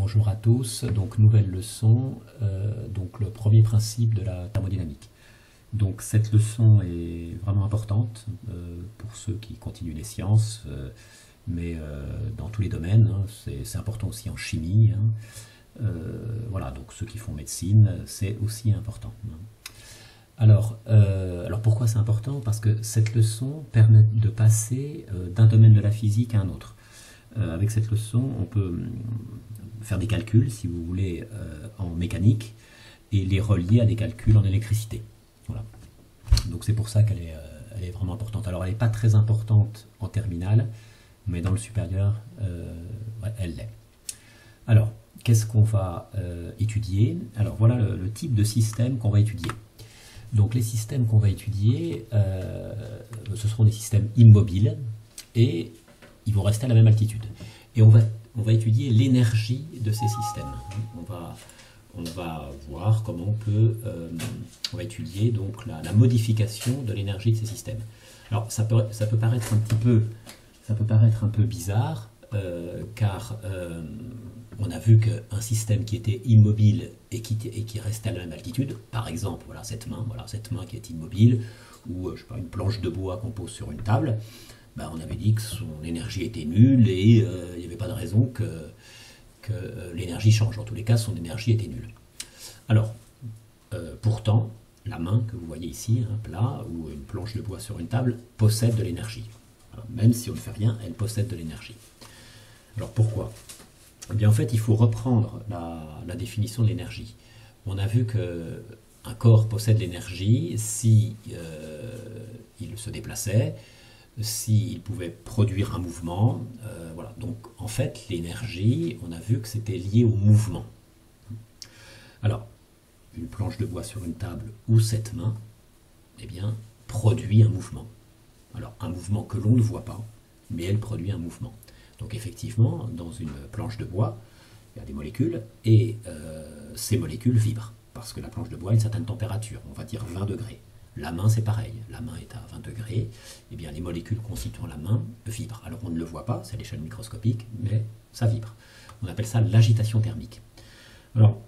bonjour à tous. Donc nouvelle leçon, donc le premier principe de la thermodynamique. Donc cette leçon est vraiment importante pour ceux qui continuent les sciences, mais dans tous les domaines, hein, c'est important aussi en chimie. Hein. Voilà, donc ceux qui font médecine, c'est aussi important. Alors pourquoi c'est important? Parce que cette leçon permet de passer d'un domaine de la physique à un autre. Avec cette leçon, on peut faire des calculs, si vous voulez, en mécanique, et les relier à des calculs en électricité. Voilà. Donc c'est pour ça qu'elle est vraiment importante. Alors elle n'est pas très importante en terminale, mais dans le supérieur, ouais, elle l'est. Alors, qu'est-ce qu'on va étudier? Alors voilà le type de système qu'on va étudier. Donc les systèmes qu'on va étudier, ce seront des systèmes immobiles, et ils vont rester à la même altitude. Et on va étudier l'énergie de ces systèmes. On va voir comment on va étudier donc la modification de l'énergie de ces systèmes. Alors ça peut paraître un peu bizarre, car on a vu qu'un système qui était immobile et qui restait à la même altitude, par exemple, voilà cette main qui est immobile, ou je sais pas, une planche de bois qu'on pose sur une table, ben, on avait dit que son énergie était nulle et il n'y avait pas de raison que l'énergie change. En tous les cas, son énergie était nulle. Alors, pourtant, la main que vous voyez ici, un plat ou une planche de bois sur une table, possède de l'énergie. Même si on ne fait rien, elle possède de l'énergie. Alors pourquoi? Eh bien, en fait, il faut reprendre la définition de l'énergie. On a vu qu'un corps possède l'énergie si il se déplaçait, s'il pouvait produire un mouvement. Voilà. Donc en fait l'énergie, on a vu que c'était lié au mouvement. Alors une planche de bois sur une table ou cette main, eh bien, produit un mouvement. Alors un mouvement que l'on ne voit pas, mais elle produit un mouvement. Donc effectivement, dans une planche de bois, il y a des molécules, et ces molécules vibrent, parce que la planche de bois a une certaine température, on va dire 20 degrés. La main, c'est pareil. La main est à 20 degrés. Eh bien, les molécules constituant la main vibrent. Alors, on ne le voit pas, c'est à l'échelle microscopique, mais ça vibre. On appelle ça l'agitation thermique. Alors,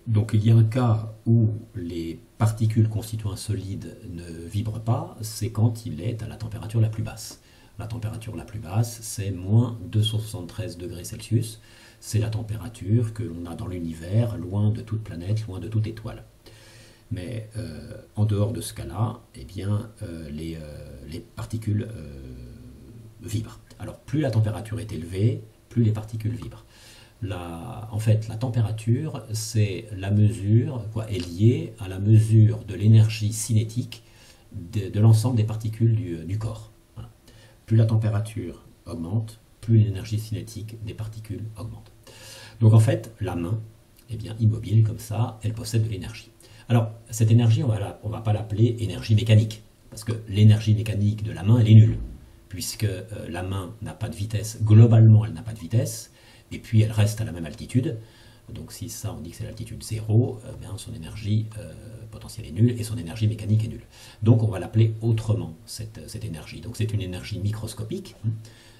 donc, il y a un cas où les particules constituant un solide ne vibrent pas, c'est quand il est à la température la plus basse. La température la plus basse, c'est moins 273 degrés Celsius. C'est la température que l'on a dans l'univers, loin de toute planète, loin de toute étoile. Mais en dehors de ce cas-là, eh bien, les particules vibrent. Alors plus la température est élevée, plus les particules vibrent. En fait, la température, c'est la mesure, est liée à la mesure de l'énergie cinétique de l'ensemble des particules du corps. Voilà. Plus la température augmente, plus l'énergie cinétique des particules augmente. Donc en fait, la main, eh bien, immobile comme ça, elle possède de l'énergie. Alors, cette énergie, on va pas l'appeler énergie mécanique, parce que l'énergie mécanique de la main, elle est nulle, puisque la main n'a pas de vitesse, globalement elle n'a pas de vitesse, et puis elle reste à la même altitude. Donc si ça, on dit que c'est l'altitude 0, bien, son énergie potentielle est nulle, et son énergie mécanique est nulle. Donc on va l'appeler autrement, cette énergie. Donc c'est une énergie microscopique,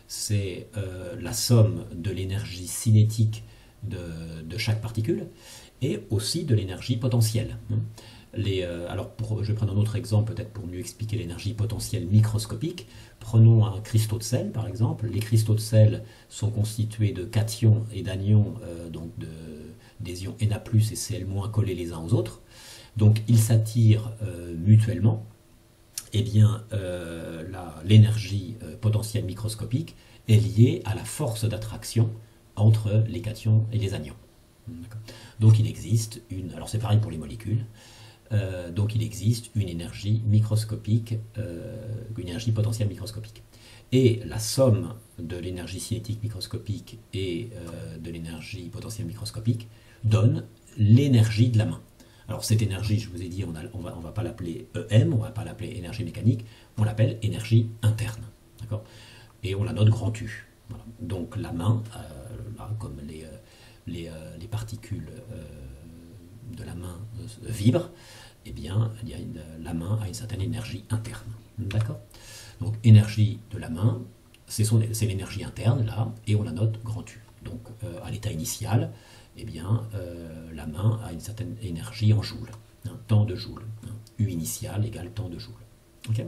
c'est la somme de l'énergie cinétique de chaque particule, et aussi de l'énergie potentielle. Alors, je vais prendre un autre exemple, peut-être pour mieux expliquer l'énergie potentielle microscopique. Prenons un cristaux de sel, par exemple. Les cristaux de sel sont constitués de cations et d'anions, donc des ions Na+, et Cl- collés les uns aux autres. Donc, ils s'attirent mutuellement. Eh bien, l'énergie potentielle microscopique est liée à la force d'attraction entre les cations et les anions. Donc il existe alors c'est pareil pour les molécules, donc il existe une énergie microscopique, une énergie potentielle microscopique. Et la somme de l'énergie cinétique microscopique et de l'énergie potentielle microscopique donne l'énergie de la main. Alors cette énergie, je vous ai dit, on va pas l'appeler EM, on va pas l'appeler énergie mécanique, on l'appelle énergie interne. D'accord? Et on la note grand U. Voilà. Donc la main, là, comme les particules de la main vibrent, eh bien, la main a une certaine énergie interne. D'accord? Donc, énergie de la main, c'est l'énergie interne, là, et on la note grand U. Donc, à l'état initial, eh bien, la main a une certaine énergie en joules, hein, temps de joules. Hein, U initial égale temps de joules. Okay.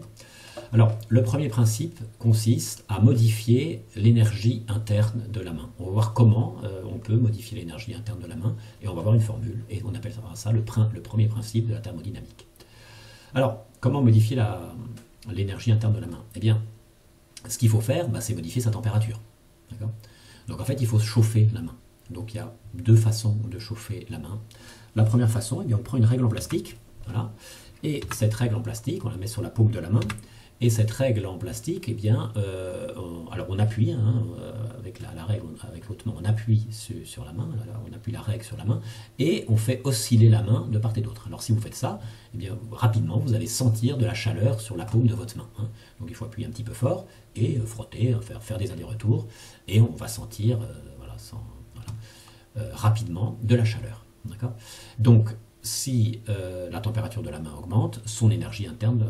Alors, le premier principe consiste à modifier l'énergie interne de la main. On va voir comment on peut modifier l'énergie interne de la main, et on va voir une formule, et on appelle ça le premier principe de la thermodynamique. Alors, comment modifier l'énergie interne de la main? Eh bien, ce qu'il faut faire, c'est modifier sa température. Donc en fait, il faut chauffer la main. Donc il y a deux façons de chauffer la main. La première façon, eh bien, on prend une règle en plastique, voilà, et cette règle en plastique, on la met sur la paume de la main, et cette règle en plastique, eh bien, alors on appuie, hein, avec la règle, avec l'autre main, on appuie sur la main, on appuie la règle sur la main, et on fait osciller la main de part et d'autre. Alors si vous faites ça, eh bien, rapidement, vous allez sentir de la chaleur sur la paume de votre main. Hein. Donc il faut appuyer un petit peu fort, et frotter, faire des allers-retours, et on va sentir rapidement de la chaleur. Donc si la température de la main augmente, son énergie interne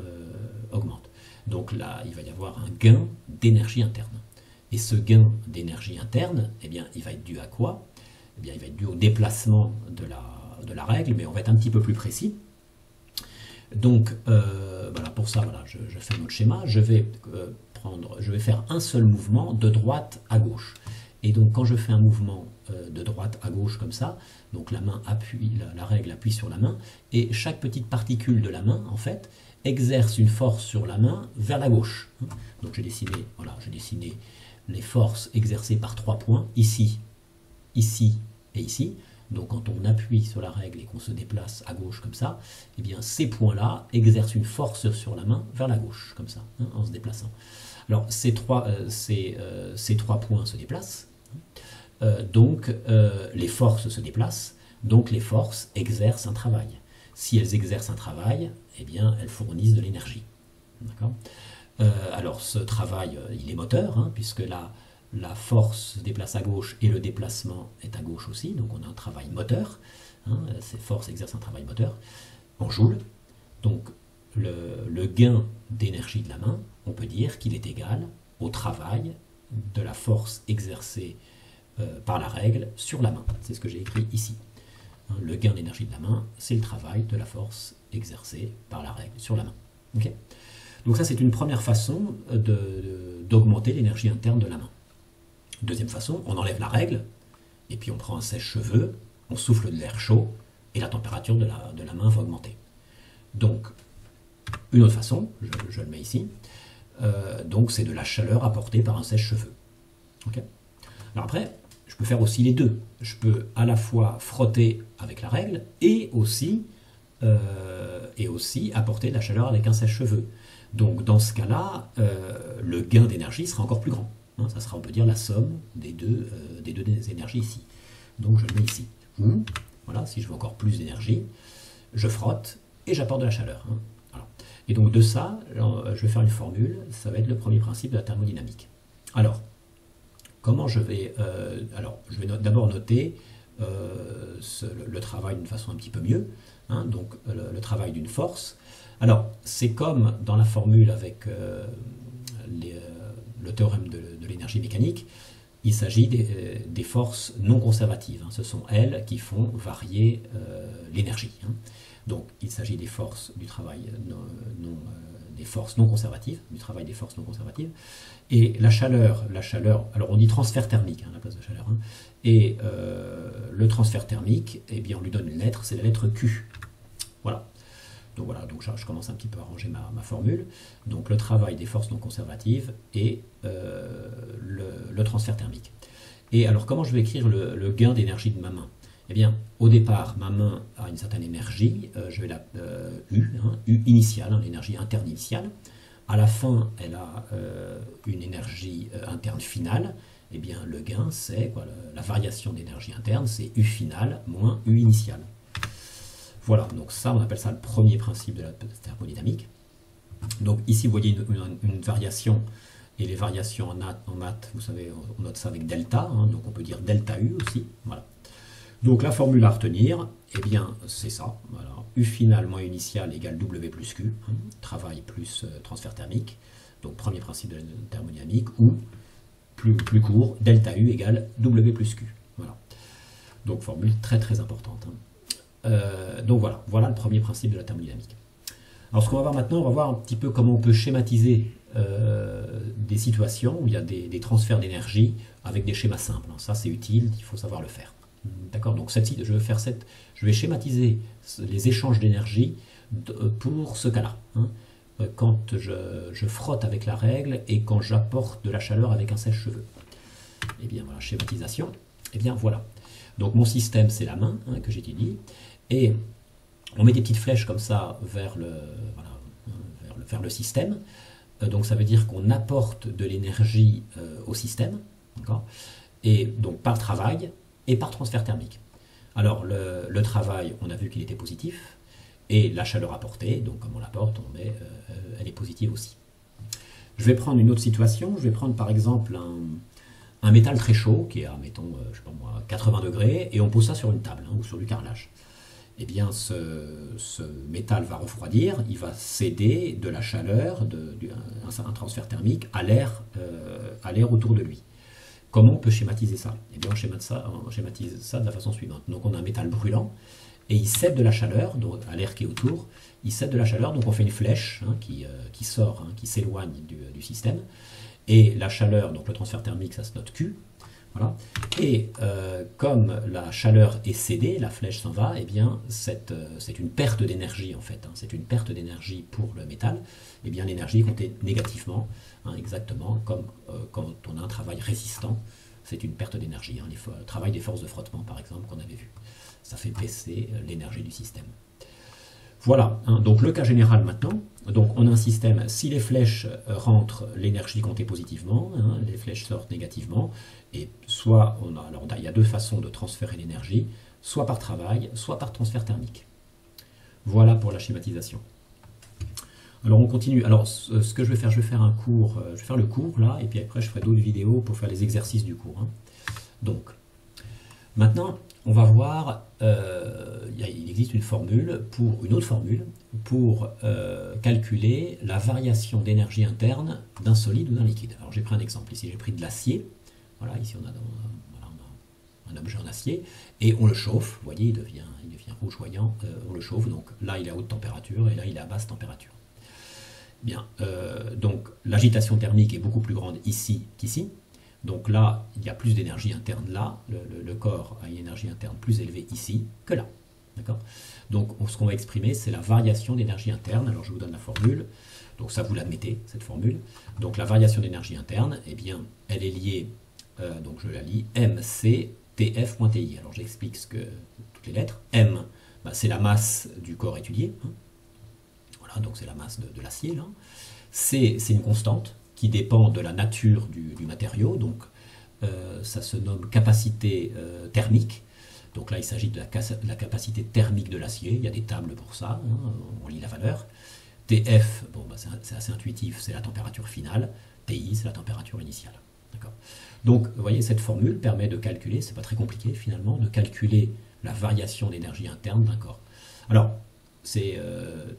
augmente. Donc là, il va y avoir un gain d'énergie interne. Et ce gain d'énergie interne, eh bien, il va être dû à quoi? Eh bien, il va être dû au déplacement de la règle, mais on va être un petit peu plus précis. Donc, voilà, pour ça, voilà, je fais notre schéma. Je vais faire un seul mouvement de droite à gauche. Et donc, quand je fais un mouvement de droite à gauche comme ça, donc la main appuie, la règle appuie sur la main, et chaque petite particule de la main, en fait, exerce une force sur la main vers la gauche. Donc j'ai dessiné les forces exercées par 3 points, ici, ici et ici. Donc quand on appuie sur la règle et qu'on se déplace à gauche comme ça, eh bien ces points-là exercent une force sur la main vers la gauche, comme ça, hein, en se déplaçant. Alors ces trois points se déplacent, donc les forces se déplacent, donc les forces exercent un travail. Si elles exercent un travail, eh bien, elles fournissent de l'énergie. Alors, ce travail, il est moteur, hein, puisque la force se déplace à gauche et le déplacement est à gauche aussi, donc on a un travail moteur. Hein, ces forces exercent un travail moteur en joules. Donc, le gain d'énergie de la main, on peut dire qu'il est égal au travail de la force exercée par la règle sur la main. C'est ce que j'ai écrit ici. Le gain d'énergie de la main, c'est le travail de la force exercée par la règle sur la main. Okay. Donc ça, c'est une première façon d'augmenter l'énergie interne de la main. Deuxième façon, on enlève la règle, et puis on prend un sèche-cheveux, on souffle de l'air chaud, et la température de la main va augmenter. Donc, une autre façon, je le mets ici, donc c'est de la chaleur apportée par un sèche-cheveux. Okay. Alors après, je peux faire aussi les deux. Je peux à la fois frotter avec la règle et aussi apporter de la chaleur avec un sèche-cheveux. Donc dans ce cas-là, le gain d'énergie sera encore plus grand. Hein, ça sera, on peut dire, la somme des deux énergies ici. Donc je le mets ici. Ou, voilà, si je veux encore plus d'énergie, je frotte et j'apporte de la chaleur. Hein, voilà. Et donc de ça, je vais faire une formule, ça va être le premier principe de la thermodynamique. Alors, comment je vais d'abord noter le travail d'une façon un petit peu mieux, hein, donc le travail d'une force. Alors, c'est comme dans la formule avec le théorème de l'énergie mécanique, il s'agit des forces non conservatives. Hein, ce sont elles qui font varier l'énergie. Hein. Donc, il s'agit des forces du travail des forces non conservatives, du travail des forces non conservatives. Et la chaleur, alors on dit transfert thermique, hein, à la place de chaleur, hein, et le transfert thermique, eh bien on lui donne une lettre, c'est la lettre Q. Voilà. Donc je commence un petit peu à ranger ma formule. Donc le travail des forces non conservatives et le transfert thermique. Et alors comment je vais écrire le gain d'énergie de ma main? Eh bien, au départ, ma main a une certaine énergie, je vais la U, hein, U initiale, hein, l'énergie interne initiale. À la fin, elle a une énergie interne finale. Eh bien, le gain, c'est la variation d'énergie interne, c'est U finale moins U initiale. Voilà, donc ça, on appelle ça le premier principe de la thermodynamique. Donc ici, vous voyez une variation, et les variations en maths, vous savez, on note ça avec delta, hein, donc on peut dire delta U aussi, voilà. Donc la formule à retenir, eh bien c'est ça, voilà. U final moins U initial égale W plus Q, hein, travail plus transfert thermique, donc premier principe de la thermodynamique, ou plus court, delta U égale W plus Q. Donc formule très très importante. Donc voilà le premier principe de la thermodynamique. Alors ce qu'on va voir maintenant, on va voir un petit peu comment on peut schématiser des situations où il y a des transferts d'énergie avec des schémas simples. Ça c'est utile, il faut savoir le faire. D'accord. Donc je vais schématiser les échanges d'énergie pour ce cas-là. Quand je frotte avec la règle et quand j'apporte de la chaleur avec un sèche-cheveux. Et bien voilà, schématisation. Et bien voilà. Donc mon système c'est la main que j'étudie et on met des petites flèches comme ça vers le système. Donc ça veut dire qu'on apporte de l'énergie au système, et donc par travail et par transfert thermique. Alors le travail, on a vu qu'il était positif, et la chaleur apportée, donc comme on l'apporte, elle est positive aussi. Je vais prendre une autre situation, je vais prendre par exemple un métal très chaud, qui est à, mettons, je sais pas moi, 80 degrés, et on pose ça sur une table, ou sur du carrelage. Eh bien, ce métal va refroidir, il va céder de la chaleur, un transfert thermique à l'air autour de lui. Comment on peut schématiser ça? Eh bien, on schématise ça de la façon suivante. Donc, on a un métal brûlant, et il cède de la chaleur, donc à l'air qui est autour, il cède de la chaleur, donc on fait une flèche qui sort, qui s'éloigne du système, et la chaleur, donc le transfert thermique, ça se note Q. Voilà. Et comme la chaleur est cédée, la flèche s'en va, et bien c'est une perte d'énergie en fait. C'est une perte d'énergie pour le métal. Et bien l'énergie est comptée négativement, exactement comme quand on a un travail résistant, c'est une perte d'énergie. Le travail des forces de frottement par exemple qu'on avait vu. Ça fait baisser l'énergie du système. Voilà, donc le cas général maintenant. Donc on a un système, si les flèches rentrent, l'énergie est comptée positivement, les flèches sortent négativement, et soit il y a deux façons de transférer l'énergie, soit par travail, soit par transfert thermique. Voilà pour la schématisation. Alors on continue. Alors ce que je vais faire je vais faire le cours là, et puis après je ferai d'autres vidéos pour faire les exercices du cours. Donc, maintenant, on va voir, il existe une autre formule pour calculer la variation d'énergie interne d'un solide ou d'un liquide. Alors j'ai pris un exemple, ici j'ai pris de l'acier, voilà, ici on a un objet en acier, et on le chauffe, vous voyez, il devient rougeoyant, on le chauffe, donc là il est à haute température, et là il est à basse température. Bien, donc l'agitation thermique est beaucoup plus grande ici qu'ici. Donc là, il y a plus d'énergie interne là, le corps a une énergie interne plus élevée ici que là. D'accord. Donc ce qu'on va exprimer, c'est la variation d'énergie interne. Alors je vous donne la formule, donc ça vous l'admettez, cette formule. Donc la variation d'énergie interne, eh bien, elle est liée, donc je la lis, mctf.ti. Alors j'explique toutes les lettres. M, c'est la masse du corps étudié. Voilà, donc c'est la masse de l'acier là. C, c'est une constante qui dépend de la nature du matériau, donc ça se nomme capacité thermique. Donc là, il s'agit de la capacité thermique de l'acier, il y a des tables pour ça, on lit la valeur. TF, bon, c'est assez intuitif, c'est la température finale, TI, c'est la température initiale. Donc, vous voyez, cette formule permet de calculer, c'est pas très compliqué finalement, de calculer la variation d'énergie interne d'un corps. Alors, c'est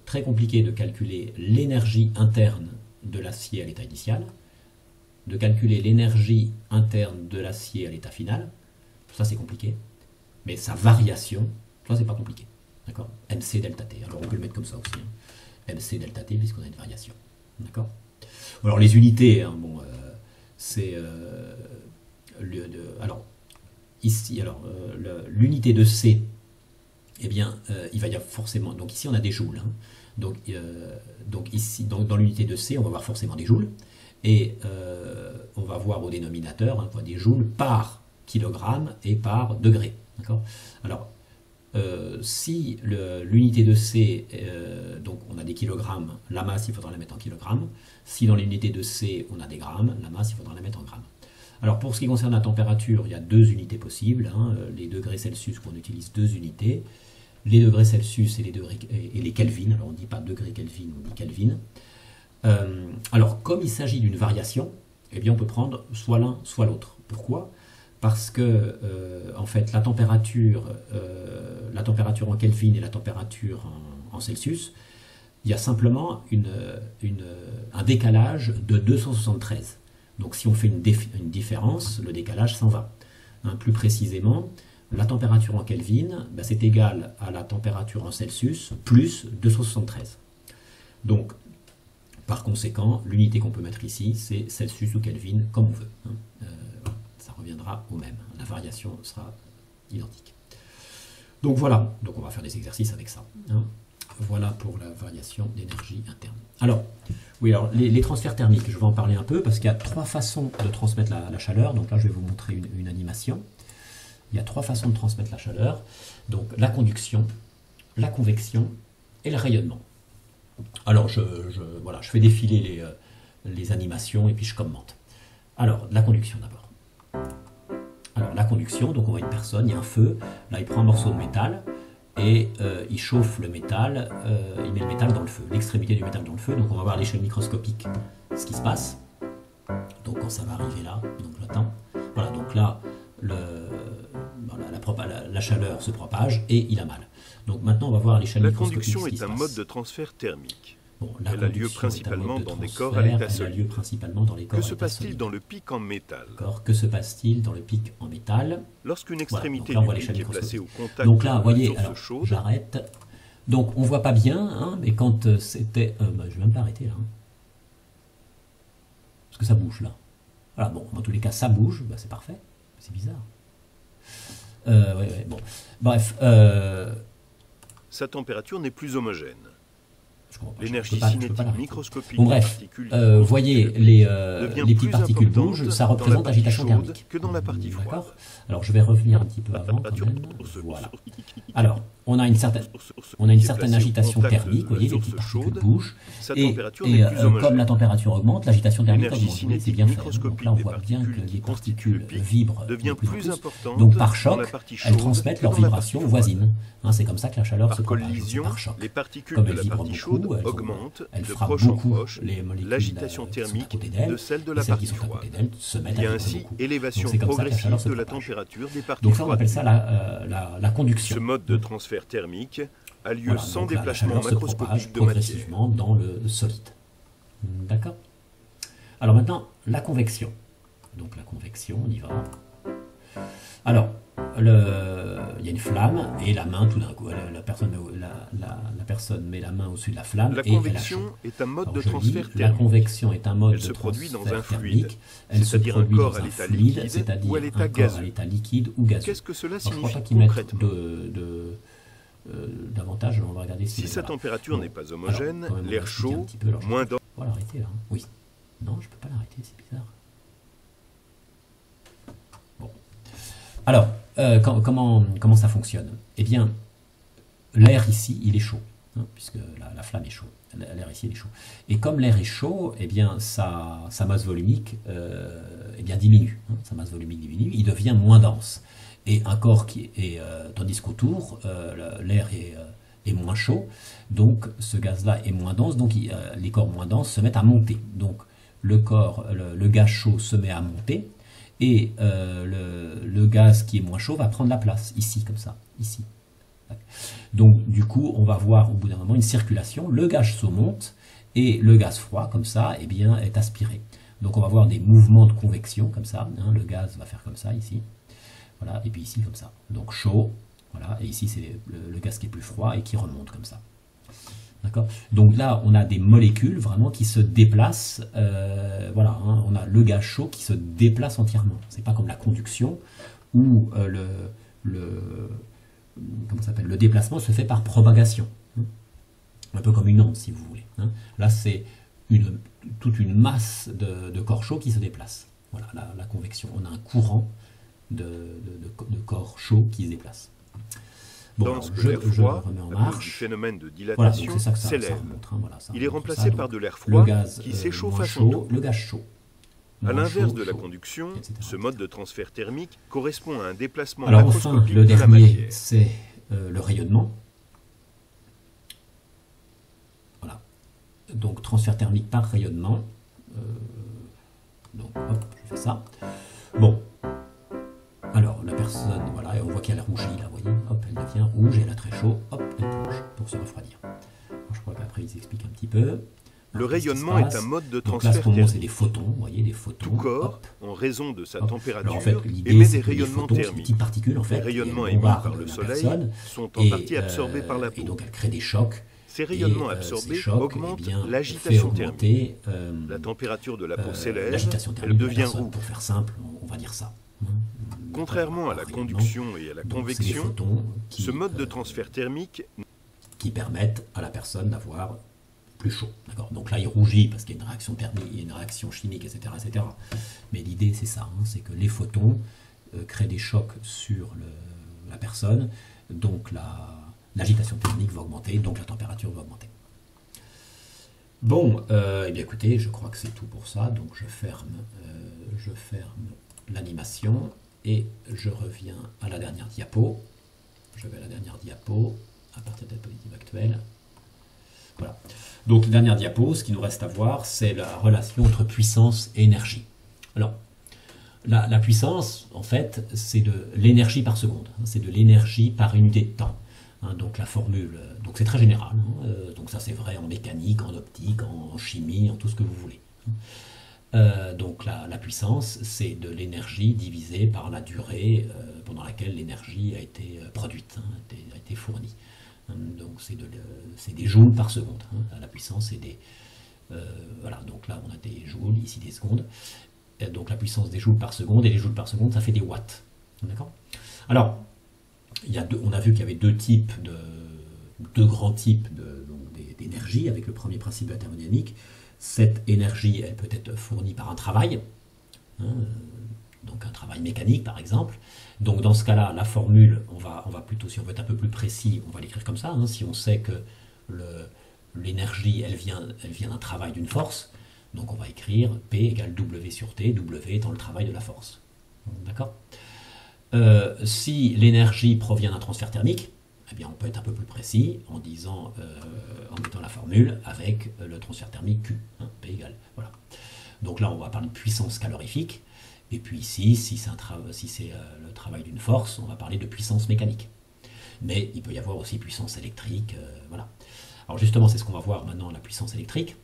très compliqué de calculer l'énergie interne de l'acier à l'état initial, de calculer l'énergie interne de l'acier à l'état final, ça c'est compliqué, mais sa variation, ça c'est pas compliqué, d'accord. MC delta T, alors on peut le mettre comme ça aussi, MC delta T puisqu'on a une variation, d'accord. Alors les unités, c'est alors ici, l'unité de C, eh bien, il va y avoir forcément, donc ici on a des joules, donc ici, dans l'unité de C, on va voir forcément des joules, et on va voir au dénominateur, on voit des joules par kilogramme et par degré. Alors, si l'unité de C, donc on a des kilogrammes, la masse, il faudra la mettre en kilogrammes. Si dans l'unité de C, on a des grammes, la masse, il faudra la mettre en grammes. Alors, pour ce qui concerne la température, il y a deux unités possibles, les degrés Celsius, qu'on utilise deux unités. Les degrés Celsius et les Kelvin, alors on ne dit pas degrés Kelvin, on dit Kelvin. Alors comme il s'agit d'une variation, eh bien on peut prendre soit l'un soit l'autre. Pourquoi? Parce que en fait la température en Kelvin et la température en Celsius, il y a simplement un décalage de 273. Donc si on fait une différence, le décalage s'en va. Plus précisément, la température en Kelvin, ben, c'est égal à la température en Celsius plus 273. Donc, par conséquent, l'unité qu'on peut mettre ici, c'est Celsius ou Kelvin, comme on veut. Ça reviendra au même. La variation sera identique. Donc voilà, donc on va faire des exercices avec ça. Voilà pour la variation d'énergie interne. Alors, oui, alors les transferts thermiques, je vais en parler un peu, parce qu'il y a trois façons de transmettre la chaleur. Donc là, je vais vous montrer une animation. Il y a trois façons de transmettre la chaleur. Donc la conduction, la convection et le rayonnement. Alors, voilà, je fais défiler les animations et puis je commente. Alors, la conduction d'abord. Alors, la conduction, donc on voit une personne, il y a un feu, là il prend un morceau de métal et il chauffe le métal, il met le métal dans le feu, l'extrémité du métal dans le feu, donc on va voir à l'échelle microscopique ce qui se passe. Donc quand ça va arriver là, donc j'attends. Voilà, donc là, la chaleur se propage et il a mal. Donc maintenant on va voir à l'échelle microscopique ce qui se passe. La conduction est un mode de transfert thermique. Bon, elle a lieu principalement dans des corps à l'état solide. Que se passe-t-il dans le pic en métal? Que se passe-t-il dans le pic en métal? Lorsqu'une extrémité voilà, du pic est placée au contact donc là, d'une voyez, source chaude... j'arrête. Donc on voit pas bien, hein, mais quand c'était... je vais même pas arrêter là. Hein, parce que ça bouge là. Voilà, bon, dans tous les cas, ça bouge, bah, c'est parfait. C'est bizarre. Ouais, bon. Bref. Sa température n'est plus homogène. L'énergie cinétique microscopique bon, bref, voyez, les petites particules bougent, ça représente l'agitation thermique. Que dans la partie froide. Alors je vais revenir un petit peu avant quand même. Voilà. Alors, on a une certaine agitation thermique, vous voyez, les petites particules bougent. Et comme la température augmente, l'agitation thermique augmente. C'est bien fait. Donc là, on voit bien que les particules vibrent de plus en plus. Donc par choc, elles transmettent leurs vibrations voisines. C'est comme ça que la chaleur se propage. Par choc. Comme elles vibrent beaucoup, elles frappent beaucoup les molécules l'agitation thermique de celle de la partie froide. Il y a ainsi élévation progressive de la température des parties froides. Donc ça, on appelle ça la conduction. Ce mode de transfert thermique a lieu sans déplacement macroscopique de progressivement matière. Dans le solide. D'accord? Alors maintenant, la convection. Donc la convection, on y va. Alors, il y a une flamme et la main, tout d'un coup, la personne met la main au-dessus de la flamme. La convection est un mode de transfert thermique. La convection est un mode de transfert thermique. Elle se produit dans un fluide, c'est-à-dire un corps à l'état liquide ou à l'état gazeux. Qu'est-ce que cela signifie concrètement? Davantage, on va regarder si sa température n'est pas homogène, l'air chaud, moins dense. On va l'arrêter là. Oui. Non, je ne peux pas l'arrêter, c'est bizarre. Bon. Alors, comment ça fonctionne? Eh bien, l'air ici, il est chaud, puisque la flamme est chaude. L'air ici, il est chaud. Et comme l'air est chaud, eh bien, sa masse volumique diminue. Sa masse volumique diminue, il devient moins dense. Et un corps tandis qu'autour, l'air est moins chaud, donc ce gaz-là est moins dense, donc les corps moins denses se mettent à monter. Donc le gaz chaud se met à monter, et le gaz qui est moins chaud va prendre la place, ici, comme ça, ici. Donc du coup, on va voir au bout d'un moment une circulation, le gaz chaud monte, et le gaz froid, comme ça, eh bien, est aspiré. Donc on va voir des mouvements de convection, comme ça, le gaz va faire comme ça, ici. Voilà, et puis ici comme ça. Donc chaud, voilà, et ici c'est le gaz qui est plus froid et qui remonte comme ça. D'accord? Donc là, on a des molécules vraiment qui se déplacent. Voilà, on a le gaz chaud qui se déplace entièrement. C'est pas comme la conduction où comment ça s'appelle, le déplacement se fait par propagation. Un peu comme une onde, si vous voulez. Là, c'est toute une masse de corps chauds qui se déplacent. Voilà, la convection. On a un courant de corps chauds qui se déplacent. Bon, dans ce que l'air froid, remets en à cause marche. du phénomène de dilatation, voilà, s'élève. Voilà, il est remplacé par de l'air froid qui s'échauffe à son tour. Le gaz chaud. À l'inverse de la conduction, ce mode de transfert thermique correspond à un déplacement alors macroscopique enfin, le de la dernier, matière. c'est le rayonnement. Voilà. Donc transfert thermique par rayonnement. Donc hop, je fais ça. Bon. Alors la personne, voilà, et on voit qu'elle rougit là, vous voyez, hop, elle devient rouge, elle a très chaud, hop, elle plonge pour se refroidir. Alors, je crois qu'après ils expliquent un petit peu. Le rayonnement est un mode de transfert thermique. Donc là, thermique. c'est des photons, vous voyez, des photons. Tout corps, en raison de sa température, en fait, émet des rayonnements photons, thermiques. Des petites particules, en fait, les rayonnements émis par le soleil sont en partie absorbés par la peau. Et donc, elles créent des chocs. Ces rayonnements absorbés augmentent l'agitation thermique. La température de la peau s'élève, elle devient rouge. Pour faire simple, on va dire ça. Contrairement à la conduction et à la convection, ce mode de transfert thermique qui permettent à la personne d'avoir plus chaud. Donc là, il rougit parce qu'il y a une réaction thermique, il y a une réaction chimique, etc. etc. Mais l'idée, c'est ça, c'est que les photons créent des chocs sur la personne, donc l'agitation thermique va augmenter, donc la température va augmenter. Bon, eh bien écoutez, je crois que c'est tout pour ça, donc je ferme l'animation et je reviens à la dernière diapo. Je vais à la dernière diapo à partir de la diapositive actuelle. Voilà. Donc, la dernière diapo, ce qu'il nous reste à voir, c'est la relation entre puissance et énergie. Alors, la puissance, en fait, c'est de l'énergie par seconde. C'est de l'énergie par unité de temps. Donc, la formule, donc c'est très général. Donc, ça, c'est vrai en mécanique, en optique, en chimie, en tout ce que vous voulez. Donc, la puissance, c'est de l'énergie divisée par la durée pendant laquelle l'énergie a été produite, a été fournie. Donc c'est des joules par seconde. La puissance, c'est des... voilà, donc là on a des joules, ici des secondes. Donc la puissance des joules par seconde, et les joules par seconde, ça fait des watts. D'accord ? Alors, on a vu qu'il y avait deux grands types d'énergie, avec le premier principe de la thermodynamique. Cette énergie, elle peut être fournie par un travail, donc un travail mécanique par exemple. Donc dans ce cas-là, la formule, on va plutôt, si on veut être un peu plus précis, on va l'écrire comme ça. Si on sait que l'énergie, elle vient d'un travail d'une force, donc on va écrire P égale W sur T, W étant le travail de la force. D'accord ? Si l'énergie provient d'un transfert thermique, eh bien on peut être un peu plus précis en disant, en mettant la formule avec le transfert thermique Q, P égale. Voilà. Donc là, on va parler de puissance calorifique. Et puis ici, si c'est le travail d'une force, on va parler de puissance mécanique. Mais il peut y avoir aussi puissance électrique, voilà. Alors justement, c'est ce qu'on va voir maintenant, la puissance électrique.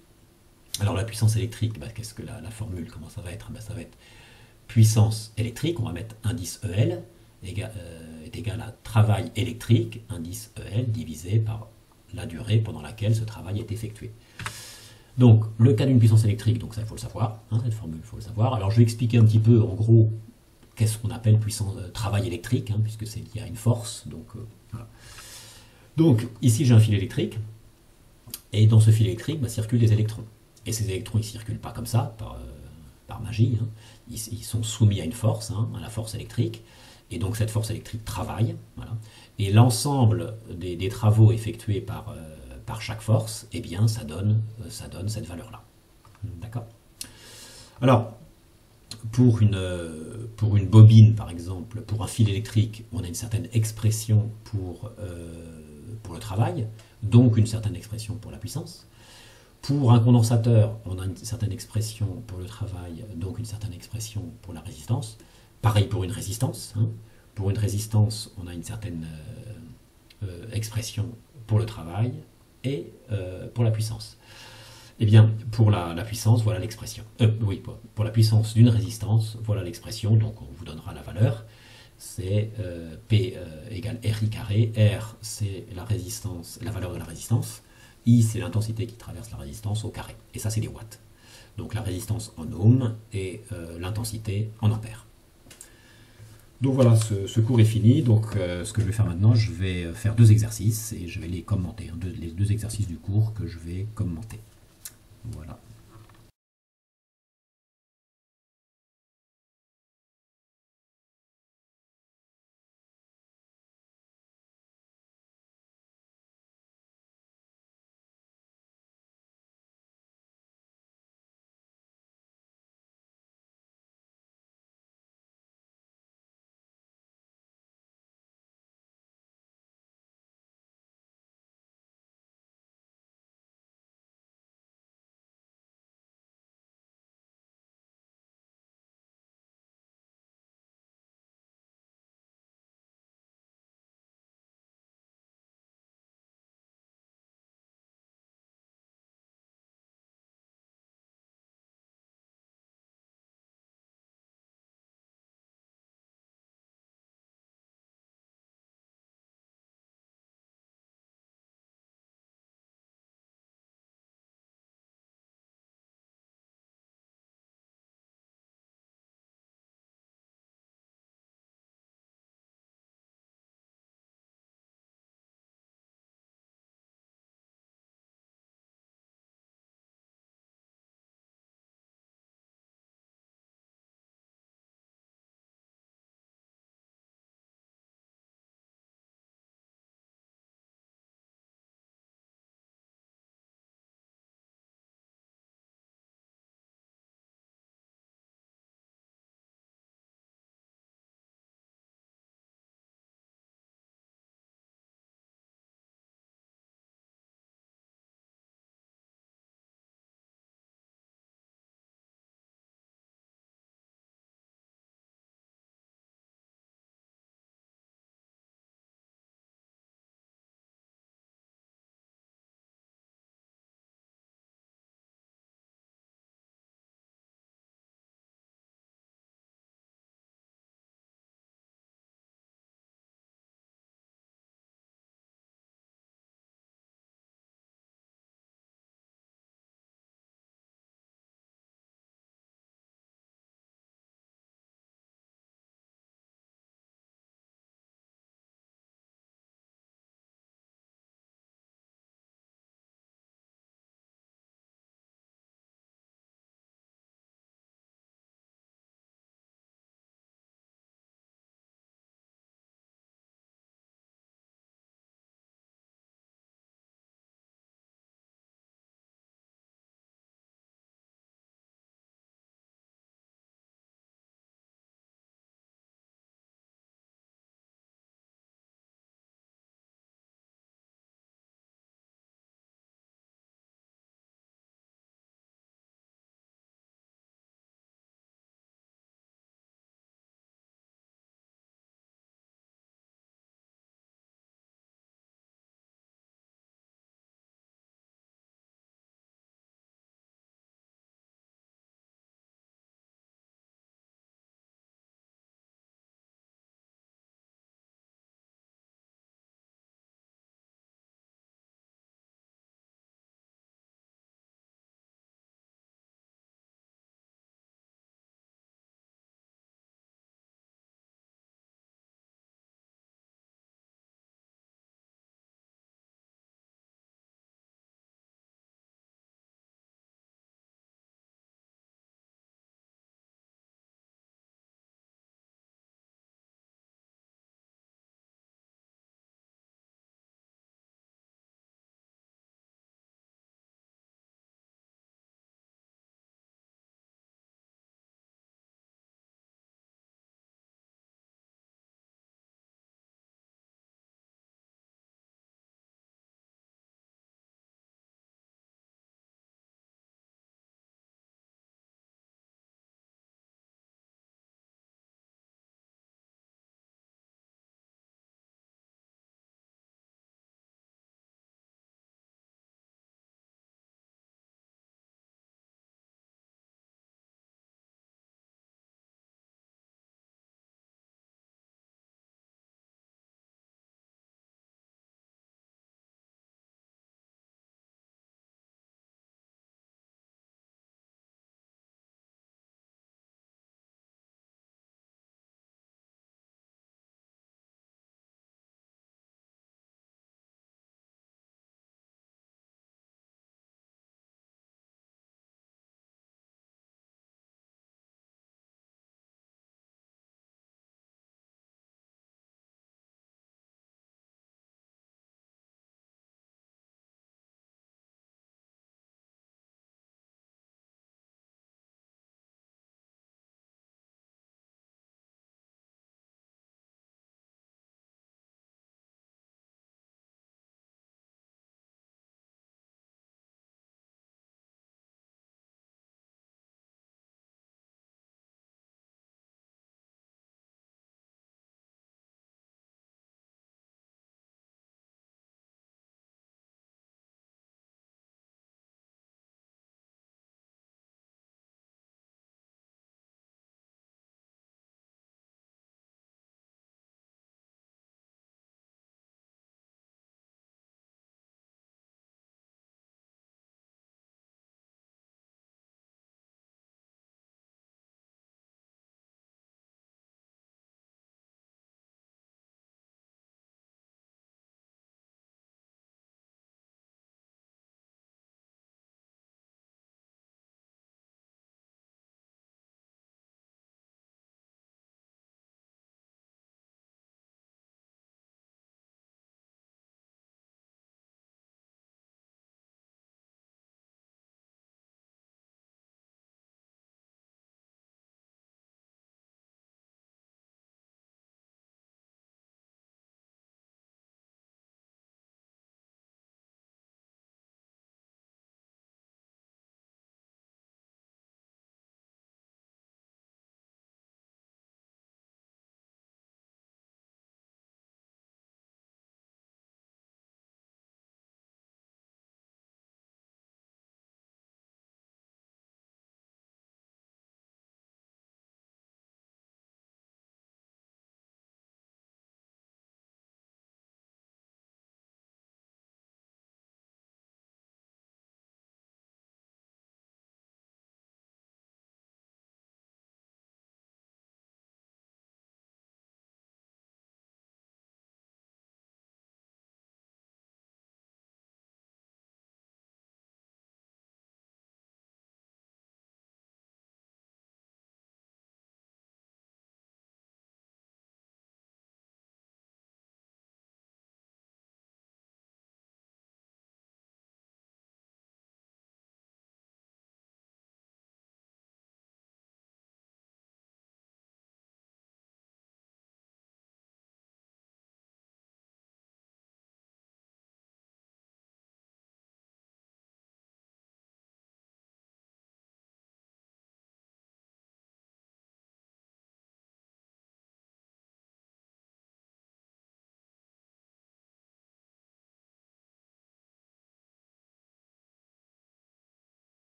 Alors la puissance électrique, qu'est-ce que la formule, comment ça va être ? Ça va être puissance électrique, on va mettre indice EL, est égal à travail électrique, indice EL, divisé par la durée pendant laquelle ce travail est effectué. Donc, le cas d'une puissance électrique, donc ça, il faut le savoir, cette formule, il faut le savoir. Alors, je vais expliquer un petit peu, en gros, qu'est-ce qu'on appelle travail électrique, puisque c'est lié à une force. Donc, voilà. Donc, ici, j'ai un fil électrique, et dans ce fil électrique, circulent des électrons. Et ces électrons, ils ne circulent pas comme ça, par magie. Ils sont soumis à une force, à la force électrique, et donc cette force électrique travaille. Voilà. Et l'ensemble des travaux effectués par chaque force, eh bien, ça donne cette valeur-là. D'accord ? Alors, pour une bobine, par exemple, pour un fil électrique, on a une certaine expression pour le travail, donc une certaine expression pour la puissance. Pour un condensateur, on a une certaine expression pour le travail, donc une certaine expression pour la résistance. Pareil pour une résistance. Pour une résistance, on a une certaine expression pour le travail et pour la puissance. Eh bien, pour la puissance, voilà l'expression. Oui, pour la puissance d'une résistance, voilà l'expression, donc on vous donnera la valeur. C'est P égale RI carré. R, c'est la valeur de la résistance. I, c'est l'intensité qui traverse la résistance au carré. Et ça, c'est des watts. Donc la résistance en ohms et l'intensité en ampères. Donc voilà, ce cours est fini. Donc ce que je vais faire maintenant, je vais faire deux exercices et je vais les commenter. Les deux exercices du cours que je vais commenter. Voilà.